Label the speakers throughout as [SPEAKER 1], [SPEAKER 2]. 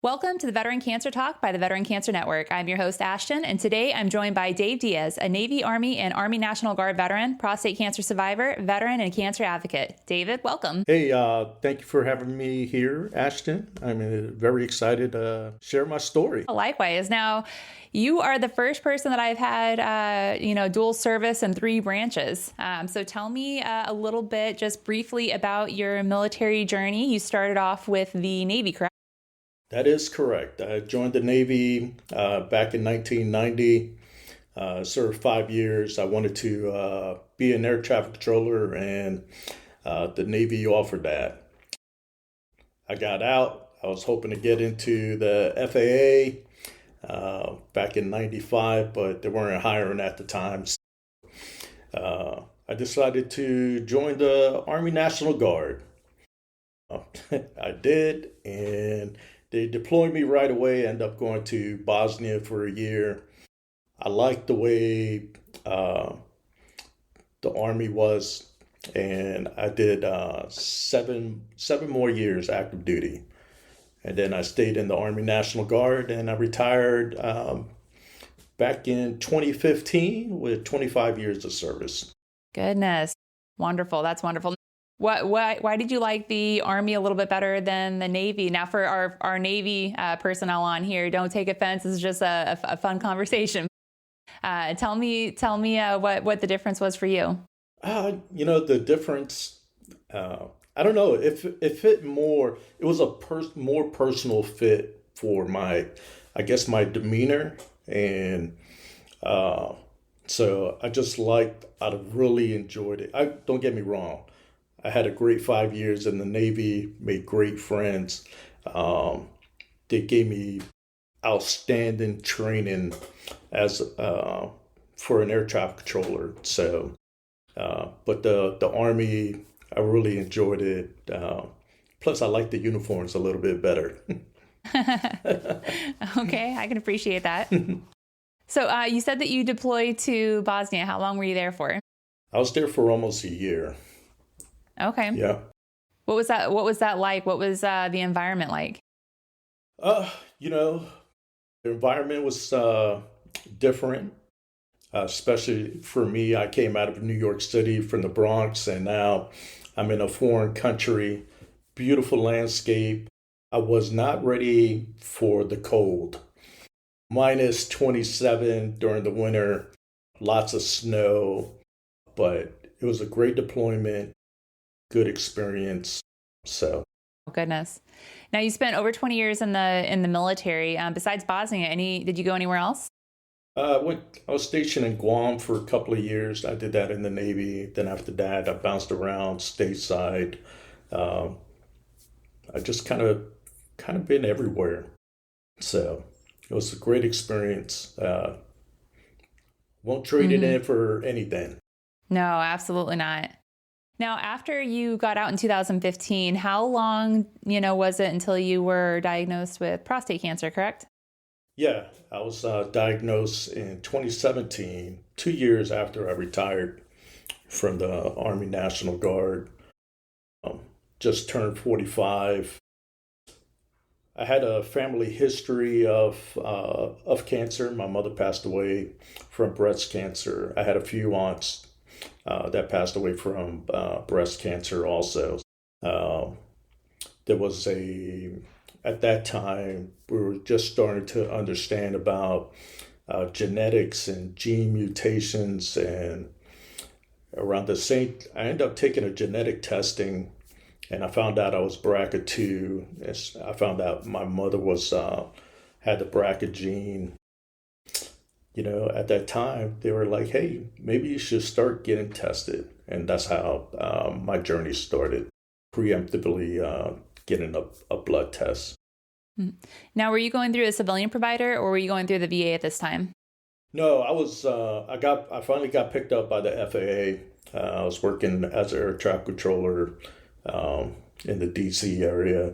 [SPEAKER 1] Welcome to the Veteran Cancer Talk by the Veteran Cancer Network. I'm your host, Ashton, and today I'm joined by Dave Diaz, a Navy, Army, and Army National Guard veteran, prostate cancer survivor, veteran, and cancer advocate. David, welcome.
[SPEAKER 2] Hey, thank you for having me here, Ashton. I'm very excited to share my story.
[SPEAKER 1] Likewise. Now, you are the first person that I've had, dual service in 3 branches. So tell me a little bit, just briefly, about your military journey. You started off with the Navy, correct?
[SPEAKER 2] That is correct. I joined the Navy back in 1990, served 5 years. I wanted to be an air traffic controller, and the Navy offered that. I got out. I was hoping to get into the FAA back in 95, but they weren't hiring at the time. I decided to join the Army National Guard. I did, and they deployed me right away. Ended up going to Bosnia for a year. I liked the way the Army was, and I did seven more years active duty. And then I stayed in the Army National Guard, and I retired back in 2015 with 25 years of service.
[SPEAKER 1] Goodness. Wonderful. That's wonderful. Why did you like the Army a little bit better than the Navy? Now, for our Navy personnel on here, don't take offense. This is just a fun conversation. Tell me what the difference was for you.
[SPEAKER 2] The difference, I don't know. It fit more. It was a more personal fit for my demeanor. And so I really enjoyed it. Don't get me wrong. I had a great 5 years in the Navy, made great friends. They gave me outstanding training as for an air traffic controller. So, but the Army, I really enjoyed it. Plus, I like the uniforms a little bit better.
[SPEAKER 1] Okay, I can appreciate that. So you said that you deployed to Bosnia. How long were you there for?
[SPEAKER 2] I was there for almost a year.
[SPEAKER 1] Okay.
[SPEAKER 2] Yeah.
[SPEAKER 1] What was that like? What was the environment like?
[SPEAKER 2] The environment was different, especially for me. I came out of New York City from the Bronx, and now I'm in a foreign country, beautiful landscape. I was not ready for the cold. Minus 27 during the winter, lots of snow, but it was a great deployment. Good experience. So,
[SPEAKER 1] oh, goodness. Now you spent over 20 years in the military. Besides Bosnia, did you go anywhere else?
[SPEAKER 2] I was stationed in Guam for a couple of years. I did that in the Navy. Then after that, I bounced around stateside. I just kind of been everywhere. So it was a great experience. Won't trade it in for anything.
[SPEAKER 1] No, absolutely not. Now, after you got out in 2015, how long, was it until you were diagnosed with prostate cancer, correct?
[SPEAKER 2] Yeah, I was diagnosed in 2017, 2 years after I retired from the Army National Guard. Just turned 45. I had a family history of cancer. My mother passed away from breast cancer. I had a few aunts that passed away from breast cancer also. At that time, we were just starting to understand about genetics and gene mutations. And around I ended up taking a genetic testing, and I found out I was BRCA2. I found out my mother had the BRCA gene. At that time, they were like, hey, maybe you should start getting tested. And that's how my journey started, preemptively getting a blood test.
[SPEAKER 1] Now, were you going through a civilian provider, or were you going through the VA at this time?
[SPEAKER 2] No, I finally got picked up by the FAA. I was working as an air traffic controller in the DC area.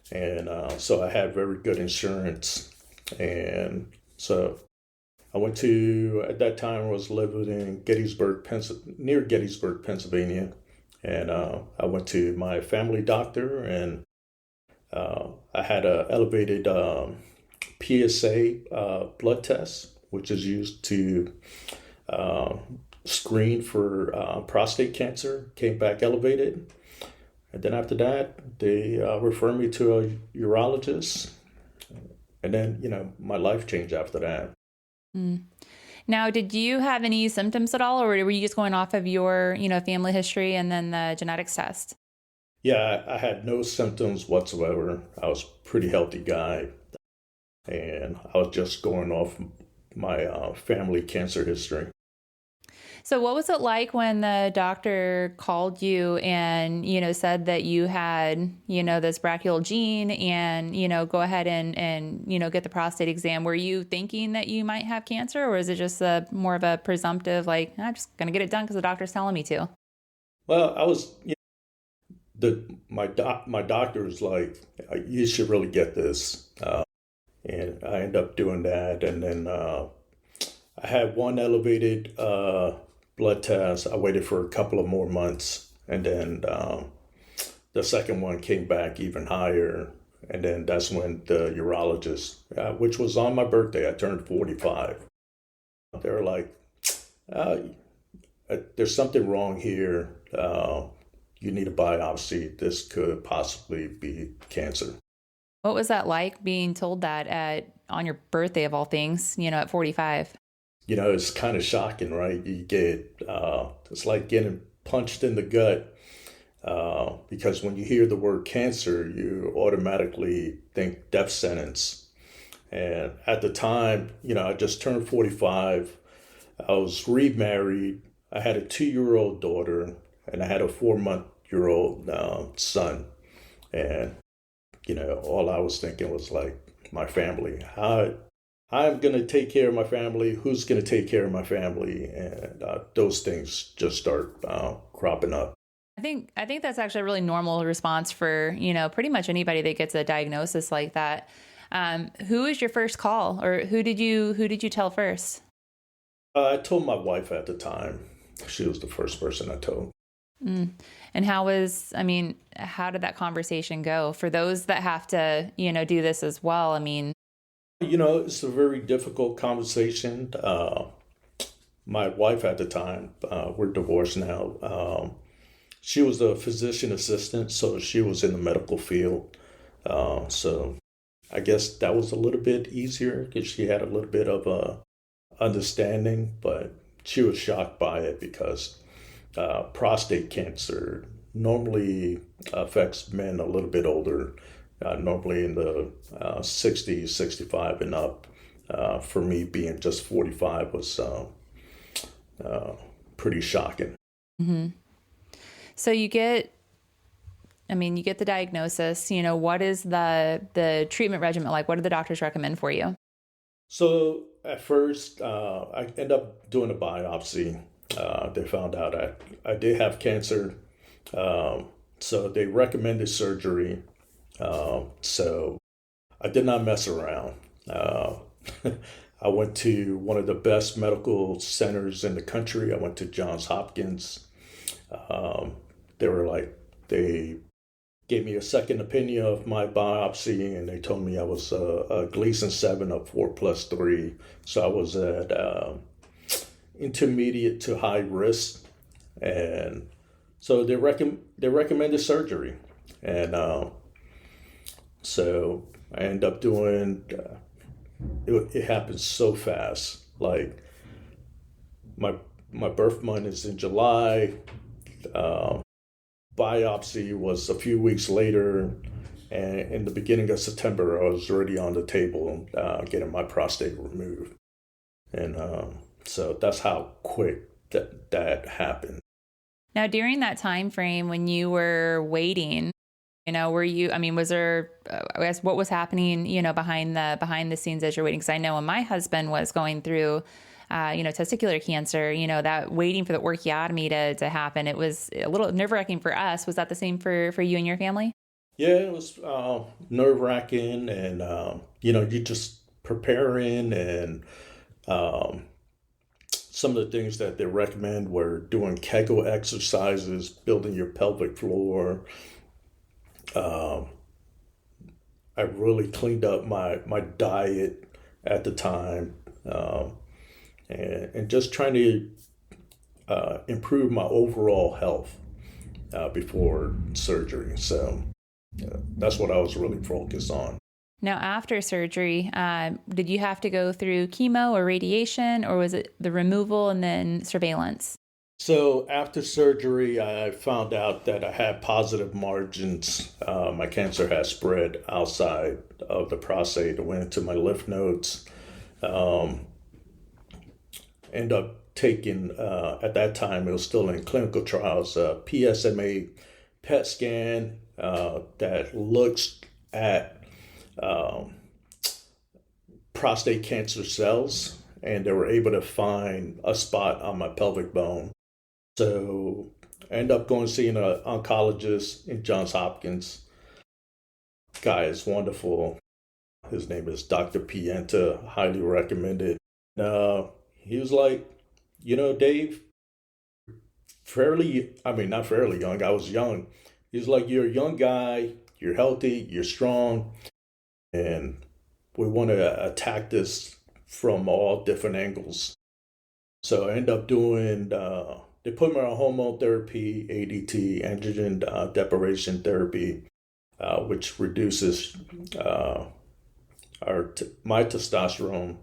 [SPEAKER 2] And so I had very good insurance. And so at that time, I was living in near Gettysburg, Pennsylvania. And I went to my family doctor, and I had a elevated PSA blood test, which is used to uh, screen for prostate cancer, came back elevated. And then after that, they referred me to a urologist. And then, my life changed after that.
[SPEAKER 1] Mm. Now, did you have any symptoms at all, or were you just going off of your, family history and then the genetics test?
[SPEAKER 2] Yeah, I had no symptoms whatsoever. I was a pretty healthy guy. And I was just going off my family cancer history.
[SPEAKER 1] So what was it like when the doctor called you and, said that you had, this brachial gene and, go ahead and, get the prostate exam? Were you thinking that you might have cancer, or is it just more of a presumptive, like, I'm just going to get it done because the doctor's telling me to?
[SPEAKER 2] Well, I was, my doctor was like, you should really get this. And I ended up doing that. And then I had one elevated blood test. I waited for a couple of more months. And then the second one came back even higher. And then that's when the urologist, which was on my birthday, I turned 45. They were like, there's something wrong here. You need a biopsy. This could possibly be cancer.
[SPEAKER 1] What was that like, being told that on your birthday of all things, at 45?
[SPEAKER 2] It's kind of shocking, right? You get, it's like getting punched in the gut, because when you hear the word cancer, you automatically think death sentence. And at the time, I just turned 45. I was remarried. I had a 2-year-old daughter, and I had a 4-month-old son. And all I was thinking was like my family. I'm going to take care of my family. Who's going to take care of my family? And those things just start cropping up.
[SPEAKER 1] I think that's actually a really normal response for, pretty much anybody that gets a diagnosis like that. Who was your first call, or who did you tell first?
[SPEAKER 2] I told my wife at the time. She was the first person I told.
[SPEAKER 1] Mm. And how did that conversation go for those that have to, do this as well?
[SPEAKER 2] It's a very difficult conversation. My wife at the time, we're divorced now. She was a physician assistant, so she was in the medical field. So I guess that was a little bit easier because she had a little bit of a understanding, but she was shocked by it because prostate cancer normally affects men a little bit older, normally in the 60s, 65 and up. For me, being just 45 was pretty shocking.
[SPEAKER 1] Mm-hmm. So you get the diagnosis. What is the treatment regimen like? What do the doctors recommend for you?
[SPEAKER 2] So at first, I ended up doing a biopsy. They found out I did have cancer. So they recommended surgery. So I did not mess around. I went to one of the best medical centers in the country. I went to Johns Hopkins. They gave me a second opinion of my biopsy, and they told me I was a Gleason 7 of 4+3. So I was at intermediate to high risk, and so they recommended surgery, and so I ended up doing. It happened so fast. Like my birth month is in July. Biopsy was a few weeks later, and in the beginning of September, I was already on the table getting my prostate removed, and so that's how quick that happened.
[SPEAKER 1] Now, during that time frame when you were waiting, was there, I guess, what was happening, behind the scenes as you're waiting? Because I know when my husband was going through, testicular cancer, that waiting for the orchiotomy to happen, it was a little nerve-wracking for us. Was that the same for you and your family?
[SPEAKER 2] Yeah, it was nerve-wracking, and you just preparing, and some of the things that they recommend were doing Kegel exercises, building your pelvic floor, I really cleaned up my diet at the time, and just trying to improve my overall health before surgery. So that's what I was really focused on.
[SPEAKER 1] Now, after surgery, did you have to go through chemo or radiation, or was it the removal and then surveillance?
[SPEAKER 2] So after surgery, I found out that I had positive margins. My cancer had spread outside of the prostate. It went into my lymph nodes. Um, End up taking, at that time, it was still in clinical trials, PSMA PET scan that looks at um, prostate cancer cells, and they were able to find a spot on my pelvic bone. So I ended up going seeing an oncologist in Johns Hopkins. Guy is wonderful. His name is Dr. Pienta, highly recommended. He was like, Dave, not fairly young, I was young. He's like, you're a young guy, you're healthy, you're strong, and we want to attack this from all different angles. So I ended up doing, they put me on hormone therapy, ADT, androgen deprivation therapy, which reduces my testosterone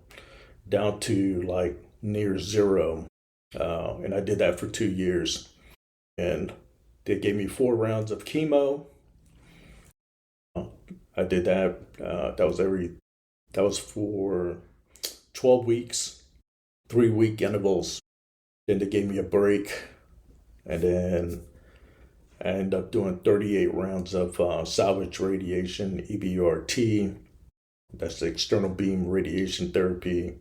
[SPEAKER 2] down to like near zero. And I did that for 2 years. And they gave me 4 rounds of chemo. I did that. That was for 12 weeks, 3-week intervals. Then they gave me a break. And then I ended up doing 38 rounds of salvage radiation, EBRT. That's the external beam radiation therapy,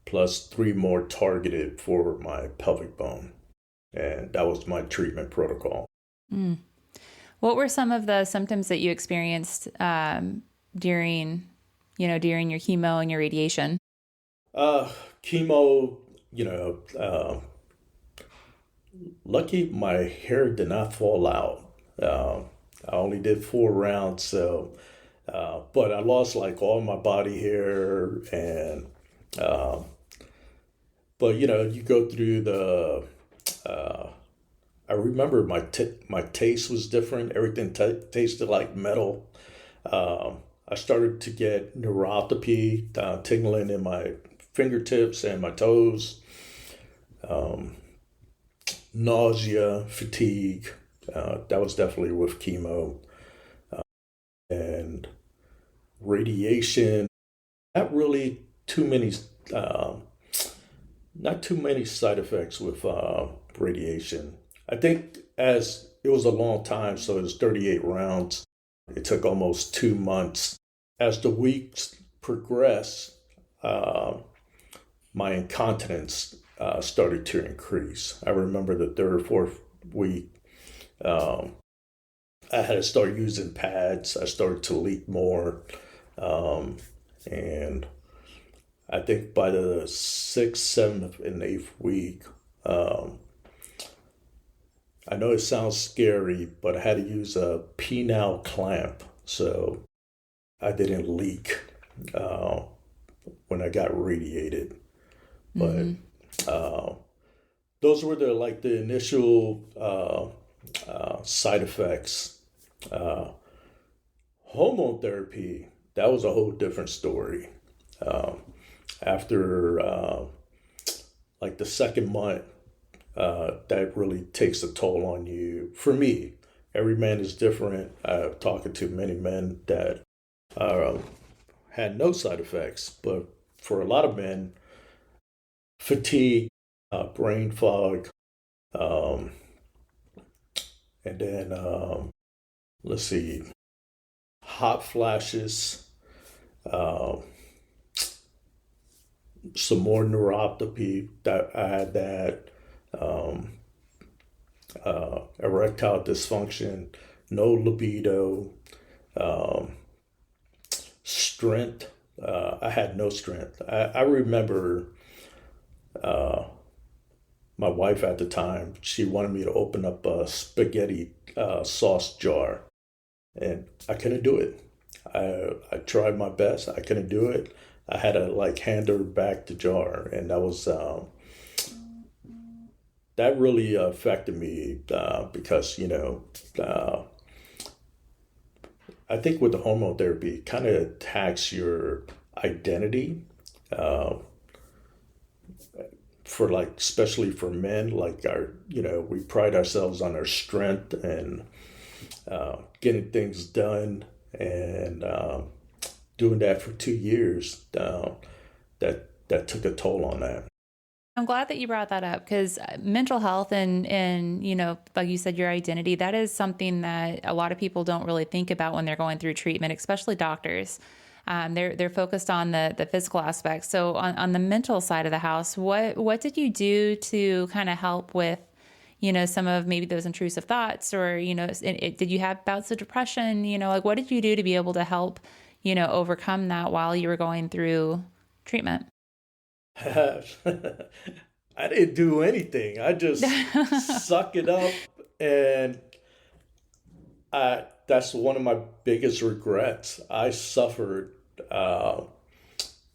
[SPEAKER 2] plus 3 more targeted for my pelvic bone. And that was my treatment protocol.
[SPEAKER 1] Mm. What were some of the symptoms that you experienced during your chemo and your radiation?
[SPEAKER 2] Chemo, lucky my hair did not fall out. I only did 4 rounds, so but I lost like all my body hair, and but you go through the. I remember my taste was different. Everything tasted like metal. I started to get neuropathy, tingling in my fingertips and my toes, nausea, fatigue. That was definitely with chemo, and radiation. Not really too many, not too many side effects with radiation. I think as it was a long time, so it was 38 rounds. It took almost 2 months. As the weeks progressed, my incontinence started to increase. I remember the 3rd or 4th week, I had to start using pads. I started to leak more. And I think by the 6th, 7th, and 8th week, I know it sounds scary, but I had to use a penile clamp so I didn't leak when I got radiated. But those were the initial side effects. Hormone therapy, that was a whole different story. After like the 2nd month, that really takes a toll on you. For me, every man is different. I've talked to many men that had no side effects, but for a lot of men, fatigue, brain fog, and then let's see, hot flashes, some more neuropathy. That I had that. Erectile dysfunction, no libido, strength. I had no strength. I remember my wife at the time, she wanted me to open up a spaghetti sauce jar, and I couldn't do it. I tried my best. I couldn't do it. I had to like hand her back the jar, and that really affected me because I think with the hormone therapy, it kind of attacks your identity. Uh, for like, especially for men, like we pride ourselves on our strength and getting things done, and doing that for 2 years, that took a toll on that.
[SPEAKER 1] I'm glad that you brought that up because mental health and like you said, your identity, that is something that a lot of people don't really think about when they're going through treatment, especially doctors. They're focused on the physical aspects. So on the mental side of the house, what did you do to kind of help with, some of maybe those intrusive thoughts, or, did you have bouts of depression? Like what did you do to be able to help, overcome that while you were going through treatment?
[SPEAKER 2] I didn't do anything. I just suck it up, and that's one of my biggest regrets. I suffered,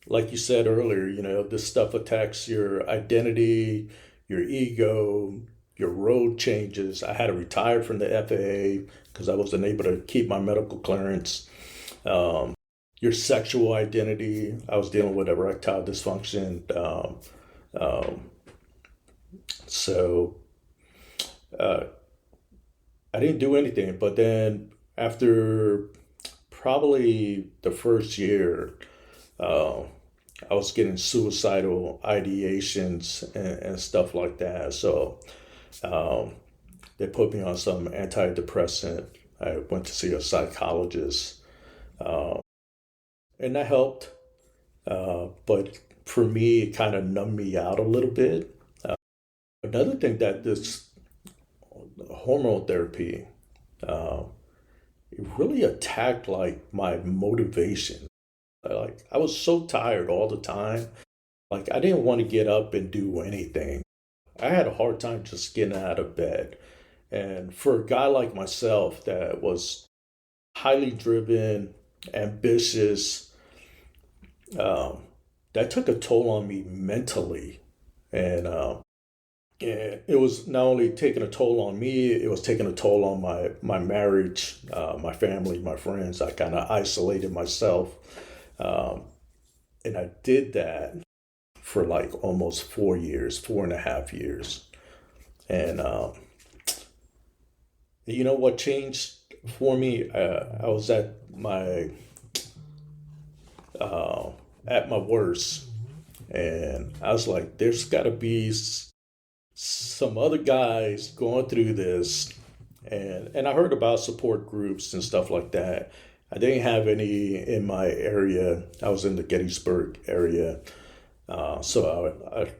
[SPEAKER 2] like you said earlier, this stuff attacks your identity, your ego, your road changes. I had to retire from the FAA because I wasn't able to keep my medical clearance. Your sexual identity. I was dealing with erectile dysfunction. Um, so uh, I didn't do anything. But then after probably the first year, uh, I was getting suicidal ideations and stuff like that. So um, they put me on some antidepressant. I went to see a psychologist, uh, and that helped. But for me, it kind of numbed me out a little bit. Another thing that this hormone therapy, uh, it really attacked like my motivation. Like I was so tired all the time. Like I didn't want to get up and do anything. I had a hard time just getting out of bed. And for a guy like myself that was highly driven, ambitious, um, that took a toll on me mentally. And it was not only taking a toll on me, it was taking a toll on my marriage, my family, my friends. I kind of isolated myself. Um, and I did that for like almost 4 years, 4.5 years. And you know what changed for me? I was uh, at my worst, and I was like, "There's got to be some other guys going through this," and I heard about support groups and stuff like that. I didn't have any in my area. I was in the Gettysburg area, so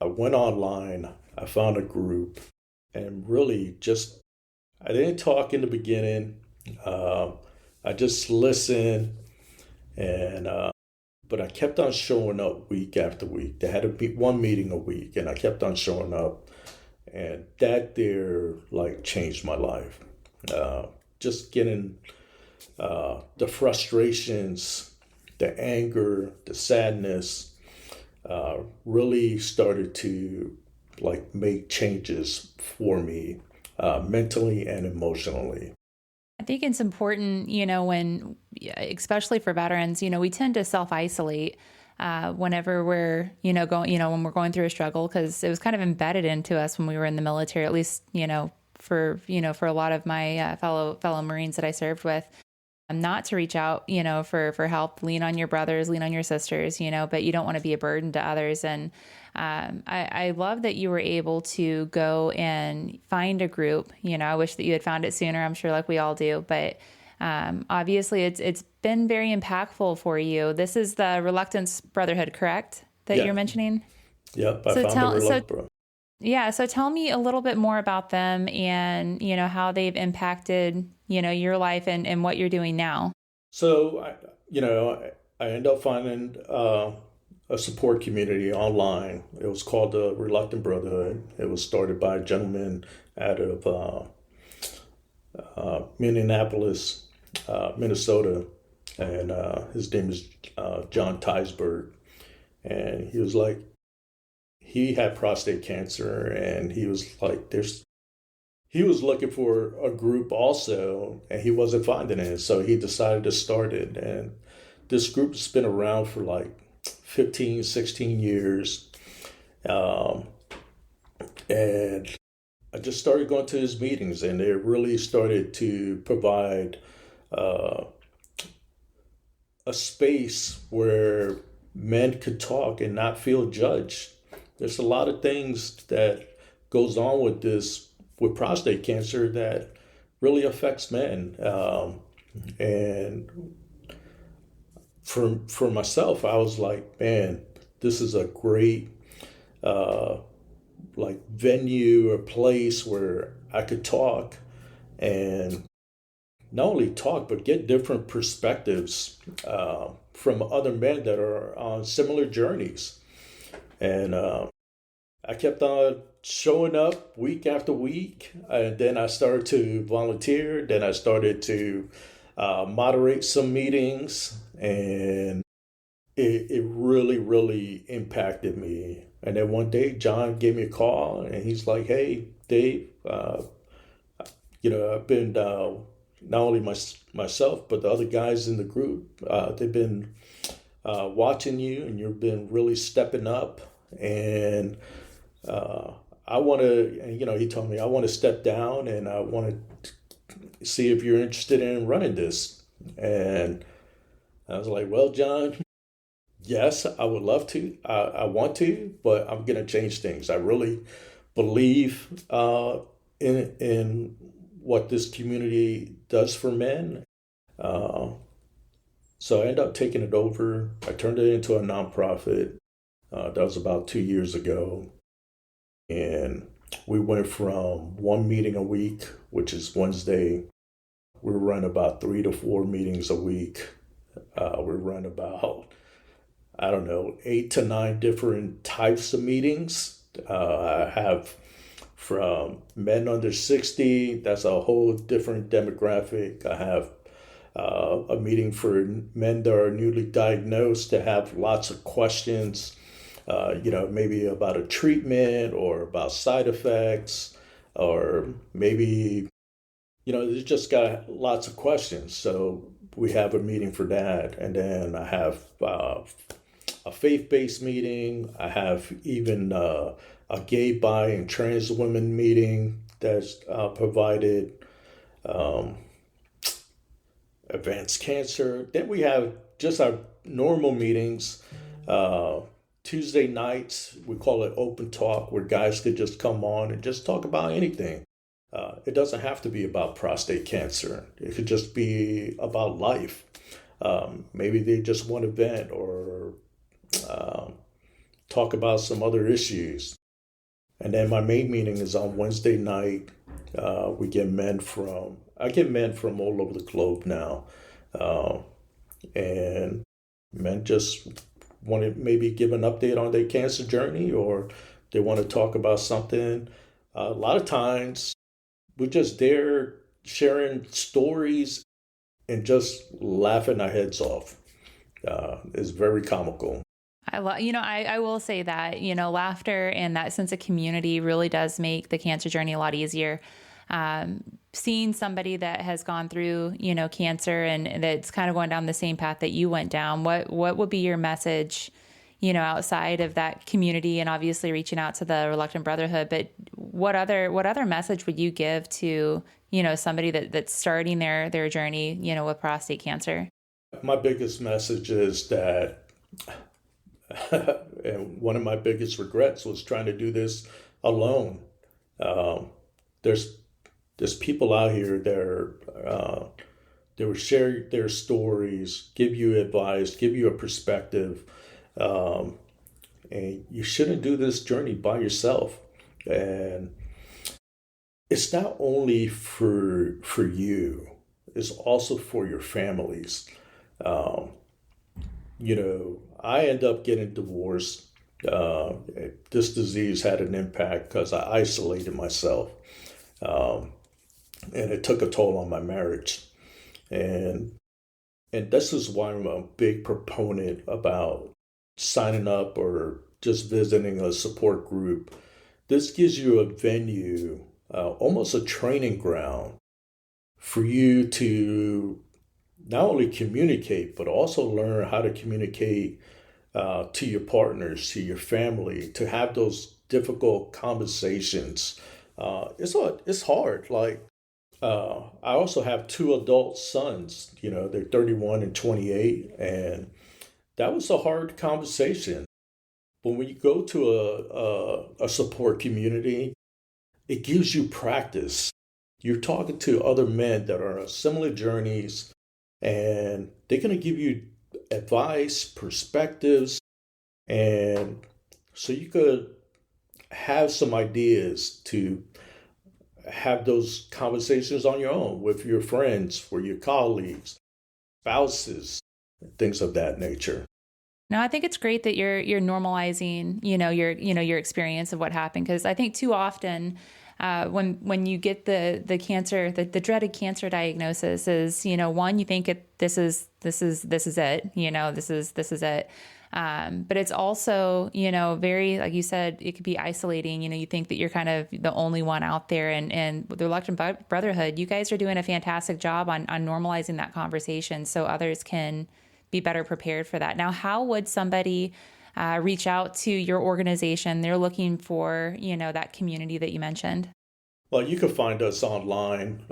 [SPEAKER 2] I went online. I found a group, and really just I didn't talk in the beginning. Uh, I just listened, and but I kept on showing up week after week. They had one meeting a week, and I kept on showing up, and that there like changed my life. Just getting the frustrations, the anger, the sadness, really started to like make changes for me, mentally and emotionally.
[SPEAKER 1] I think it's important, when, especially for veterans, we tend to self-isolate whenever we're, when we're going through a struggle, because it was kind of embedded into us when we were in the military, at least, for a lot of my fellow Marines that I served with. Not to reach out, for help, lean on your brothers, lean on your sisters, but you don't want to be a burden to others. And I love that you were able to go and find a group. I wish that you had found it sooner. I'm sure like we all do, but obviously it's been very impactful for you. This is the Reluctant Brotherhood, correct? That
[SPEAKER 2] Yeah.
[SPEAKER 1] you're mentioning?
[SPEAKER 2] Yep, I found the Reluctant Brotherhood.
[SPEAKER 1] Yeah. So tell me a little bit more about them and, how they've impacted, your life and what you're doing now.
[SPEAKER 2] So, I ended up finding a support community online. It was called the Reluctant Brotherhood. It was started by a gentleman out of Minneapolis, Minnesota. and his name is John Teisberg. And he was like, he had prostate cancer, and he was like, he was looking for a group also, and he wasn't finding it. So he decided to start it. And this group has been around for like 15, 16 years. And I just started going to his meetings, and they really started to provide a space where men could talk and not feel judged. There's a lot of things that goes on with prostate cancer that really affects men. And for myself, I was like, man, this is a great like venue or place where I could talk and not only talk, but get different perspectives from other men that are on similar journeys. And I kept on showing up week after week. And then I started to volunteer. Then I started to moderate some meetings. And it really, really impacted me. And then one day, John gave me a call, and he's like, hey, Dave, I've been not only myself, but the other guys in the group, they've been watching you, and you've been really stepping up. And I want to, he told me, I want to step down, and I want to see if you're interested in running this. And I was like, well, John, yes, I would love to. I want to, but I'm going to change things. I really believe in what this community does for men. So I ended up taking it over. I turned it into a nonprofit. That was about 2 years ago. And we went from one meeting a week, which is Wednesday. We run about 3 to 4 meetings a week. We run about, 8 to 9 different types of meetings. I have from men under 60, that's a whole different demographic. I have a meeting for men that are newly diagnosed to have lots of questions, maybe about a treatment or about side effects, or maybe, they just got lots of questions. So we have a meeting for that. And then I have a faith-based meeting. I have even a gay, bi, and trans women meeting that's provided. Advanced cancer. Then we have just our normal meetings. Tuesday nights, we call it open talk, where guys could just come on and just talk about anything. It doesn't have to be about prostate cancer. It could just be about life. Maybe they just want to vent or talk about some other issues. And then my main meeting is on Wednesday night. I get men from all over the globe now. And men just want to maybe give an update on their cancer journey, or they want to talk about something. A lot of times we're just there sharing stories and just laughing our heads off. It's very comical.
[SPEAKER 1] I will say that, laughter and that sense of community really does make the cancer journey a lot easier. Seeing somebody that has gone through, cancer and that's kind of going down the same path that you went down, what would be your message, outside of that community and obviously reaching out to the Reluctant Brotherhood, but what other message would you give to, somebody that's starting their journey, with prostate cancer?
[SPEAKER 2] My biggest message is that and one of my biggest regrets was trying to do this alone. There's people out here that they will share their stories, give you advice, give you a perspective, and you shouldn't do this journey by yourself. And it's not only for you; it's also for your families. I end up getting divorced. This disease had an impact because I isolated myself. And it took a toll on my marriage. And And this is why I'm a big proponent about signing up or just visiting a support group. This gives you a venue, almost a training ground for you to not only communicate, but also learn how to communicate to your partners, to your family, to have those difficult conversations. It's hard. Like I also have two adult sons. You know, they're 31 and 28, and that was a hard conversation. But when you go to a support community, it gives you practice. You're talking to other men that are on similar journeys, and they're going to give you advice, perspectives, and so you could have some ideas to have those conversations on your own with your friends, with your colleagues, spouses, things of that nature.
[SPEAKER 1] No, I think it's great that you're normalizing, your experience of what happened, because I think too often when you get the cancer, the dreaded cancer diagnosis is, one, you think this is it, this is it. But it's also, very, like you said, it could be isolating. You think that you're kind of the only one out there, and with the Reluctant Brotherhood, you guys are doing a fantastic job on normalizing that conversation so others can be better prepared for that. Now, how would somebody reach out to your organization? They're looking for, that community that you mentioned.
[SPEAKER 2] Well, you can find us online.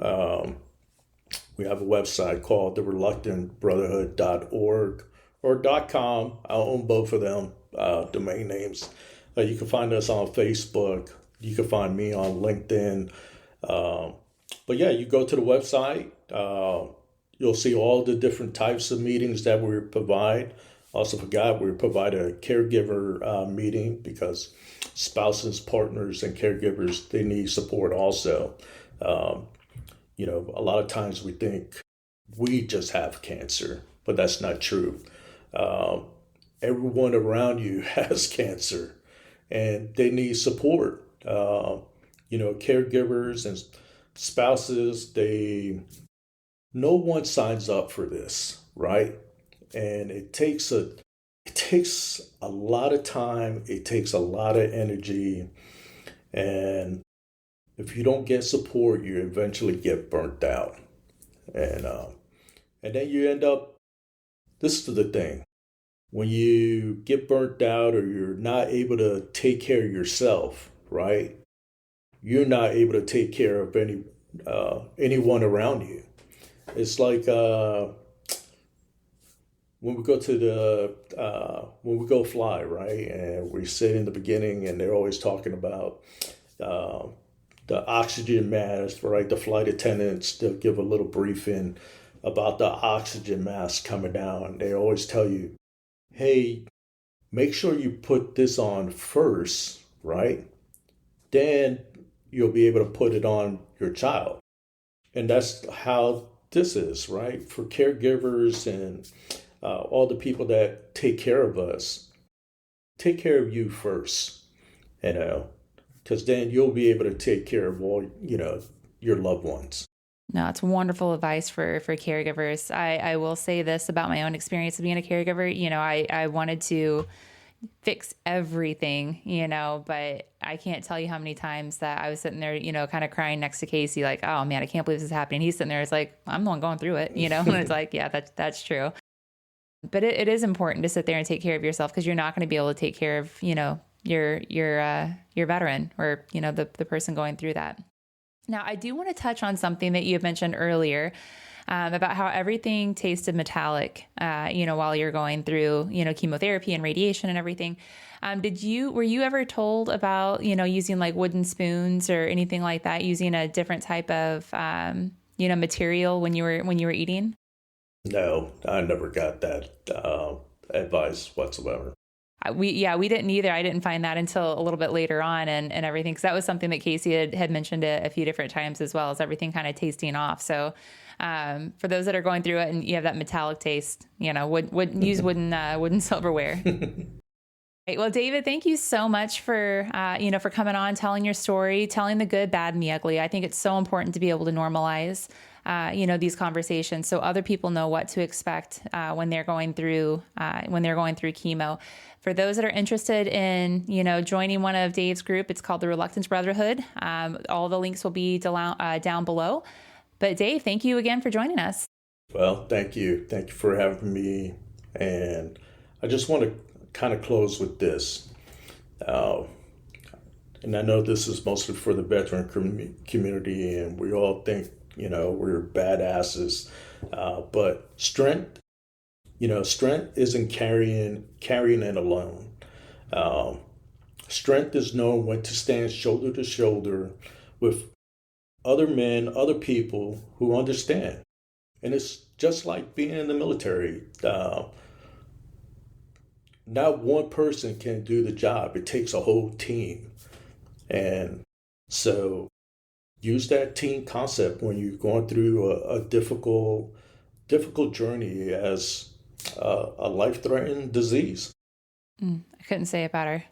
[SPEAKER 2] We have a website called the reluctantbrotherhood.org or .com. I own both of them domain names. You can find us on Facebook. You can find me on LinkedIn. But yeah, you go to the website. You'll see all the different types of meetings that we provide. Also forgot we provide a caregiver meeting because spouses, partners, and caregivers, they need support also. A lot of times we think we just have cancer, but that's not true. Everyone around you has cancer and they need support. Caregivers and spouses, no one signs up for this, right? And it takes a lot of time, it takes a lot of energy, and if you don't get support, you eventually get burnt out. And then you end up, this is the thing, when you get burnt out or you're not able to take care of yourself, right? You're not able to take care of anyone around you. It's like when we go fly, right? And we sit in the beginning, and they're always talking about the oxygen mask, right? The flight attendants, they'll give a little briefing about the oxygen mask coming down. They always tell you, hey, make sure you put this on first, right? Then you'll be able to put it on your child. And that's how this is, right? For caregivers and all the people that take care of us, take care of you first, because then you'll be able to take care of all, your loved ones.
[SPEAKER 1] No, it's wonderful advice for caregivers. I will say this about my own experience of being a caregiver. I wanted to fix everything, but I can't tell you how many times that I was sitting there, kind of crying next to Casey, like, oh man, I can't believe this is happening. He's sitting there, it's like, I'm the one going through it, and it's like, yeah, that's true. But it is important to sit there and take care of yourself, because you're not going to be able to take care of, your veteran or, the person going through that. Now, I do want to touch on something that you had mentioned earlier about how everything tasted metallic, while you're going through, chemotherapy and radiation and everything. Were you ever told about, using like wooden spoons or anything like that, using a different type of, material when you were eating?
[SPEAKER 2] No, I never got that advice whatsoever.
[SPEAKER 1] We didn't either. I didn't find that until a little bit later on and everything. Cause that was something that Casey had mentioned a few different times as well, as everything kind of tasting off. So, for those that are going through it and you have that metallic taste, use wooden silverware. Right. Well, David, thank you so much for coming on, telling your story, telling the good, bad, and the ugly. I think it's so important to be able to normalize these conversations, so other people know what to expect when they're going through chemo. For those that are interested in, joining one of Dave's group, it's called the Reluctant Brotherhood. All the links will be down below. But Dave, thank you again for joining us.
[SPEAKER 2] Well, thank you. Thank you for having me. And I just want to kind of close with this. And I know this is mostly for the veteran community, and we all think, we're badasses. But strength isn't carrying it alone. Strength is knowing when to stand shoulder to shoulder with other men, other people who understand. And it's just like being in the military. Not one person can do the job. It takes a whole team. And so use that team concept when you're going through a difficult journey as a life-threatening disease.
[SPEAKER 1] I couldn't say it better.